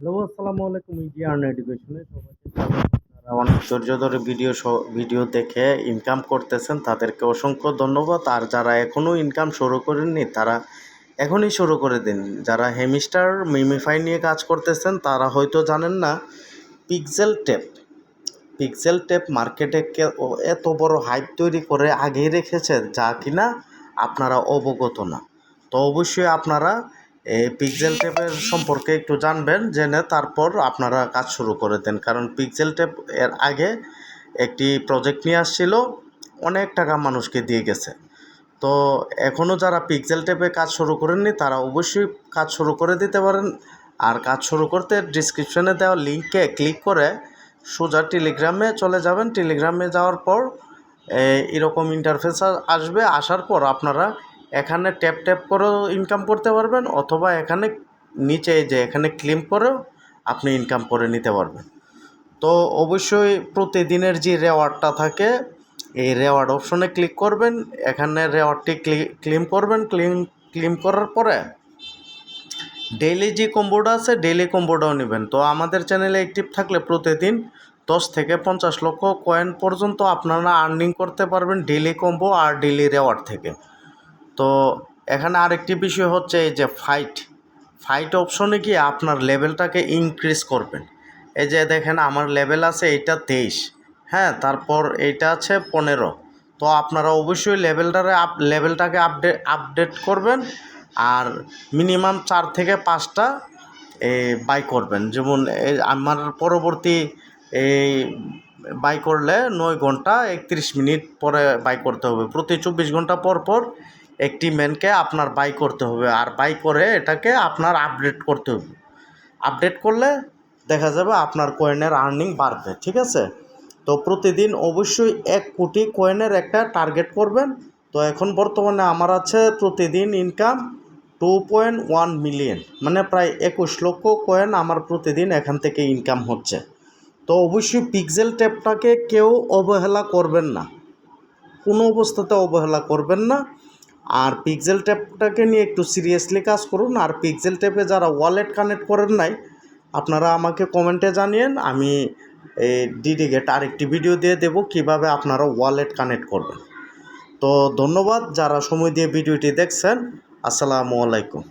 Hello, আসসালামু আলাইকুম। Easy earn এডুকেশনে সবাইকে স্বাগত। যারা অনেক ধৈর্য ধরে ভিডিও দেখে ইনকাম করতেছেন তাদেরকে অসংখ্য ধন্যবাদ। আর যারা এখনও ইনকাম শুরু করেননি তারা এখনই শুরু করে দিন। যারা হেমিস্টার মিমিফাই নিয়ে কাজ করতেছেন তারা হয়তো জানেন না পিক্সেল টেপ মার্কেটে এত বড় হাইপ তৈরি করে আগেই রেখেছে যা কিনা আপনারা অবগত না। তো অবশ্যই আপনারা এই পিক্সেল টেপের সম্পর্কে একটু জানবেন, জেনে তারপর আপনারা কাজ শুরু করে দেন। কারণ পিক্সেল টেপ এর আগে একটি প্রজেক্ট নিয়ে আসছিল, অনেক টাকা মানুষকে দিয়ে গেছে। তো এখনও যারা পিক্সেল টেপে কাজ শুরু করেননি তারা অবশ্যই কাজ শুরু করে দিতে পারেন। আর কাজ শুরু করতে ডিসক্রিপশনে দেওয়া লিঙ্কে ক্লিক করে সোজা টেলিগ্রামে চলে যাবেন। টেলিগ্রামে যাওয়ার পর এরকম ইন্টারফেস আসবে। আসার পর আপনারা এখানে ট্যাপ করেও ইনকাম করতে পারবেন, অথবা এখানে নিচে যে এখানে ক্লেম করেও আপনি ইনকাম করে নিতে পারবেন। তো অবশ্যই প্রতিদিনের যে রেওয়ার্ডটা থাকে এই রেওয়ার্ড অপশনে ক্লিক করবেন। এখানে রেওয়ার্ডটি ক্লেম করবেন। ক্লেম করার পরে ডেইলি যে কম্বোটা আছে ডেইলি কম্বোটাও নেবেন। তো আমাদের চ্যানেলে অ্যাক্টিভ থাকলে প্রতিদিন 10 থেকে 50 লক্ষ কয়েন পর্যন্ত আপনারা আর্নিং করতে পারবেন ডেইলি কম্বো আর ডেইলি রেওয়ার্ড থেকে। তো এখানে আরেকটি বিষয় হচ্ছে এই যে ফাইট অপশনে গিয়ে আপনার লেভেলটাকে ইনক্রিজ করবেন। এই যে দেখেন আমার লেভেল আছে এইটা 23, হ্যাঁ, তারপর এইটা আছে 15। তো আপনারা অবশ্যই লেভেলটাকে আপডেট করবেন। আর মিনিমাম 4 থেকে 5টা বাই করবেন। যেমন আমার পরবর্তী এই বাই করলে 9 ঘন্টা 31 মিনিট পরে বাই করতে হবে। প্রতি 24 ঘন্টা পর পর একটি ম্যানকে আপনার বাই করতে হবে। আর বাই করে এটাকে আপনার আপডেট করতে হবে। আপডেট করলে দেখা যাবে আপনার কয়েনের আর্নিং বাড়বে, ঠিক আছে? তো প্রতিদিন অবশ্যই 1 কোটি কয়েনের একটা টার্গেট করবেন। তো এখন বর্তমানে আমার আছে প্রতিদিন ইনকাম 2.1 মিলিয়ন, মানে প্রায় 21 লক্ষ কয়েন আমার প্রতিদিন এখান থেকে ইনকাম হচ্ছে। তো অবশ্যই পিক্সেল টেপটাকে কেউ অবহেলা করবেন না, কোনো অবস্থাতে অবহেলা করবেন না। আর পিক্সেল টেপটাকে নিয়ে একটু সিরিয়াসলি কাজ করুন। আর পিক্সেল টেপে যারা ওয়ালেট কানেক্ট করেন নাই আপনারা আমাকে কমেন্টে জানিয়েন, আমি এই ডিডিগেট আরেকটি ভিডিও দিয়ে দেবো কীভাবে আপনারা ওয়ালেট কানেক্ট করবেন। তো ধন্যবাদ যারা সময় দিয়ে ভিডিওটি দেখছেন। আসসালামু আলাইকুম।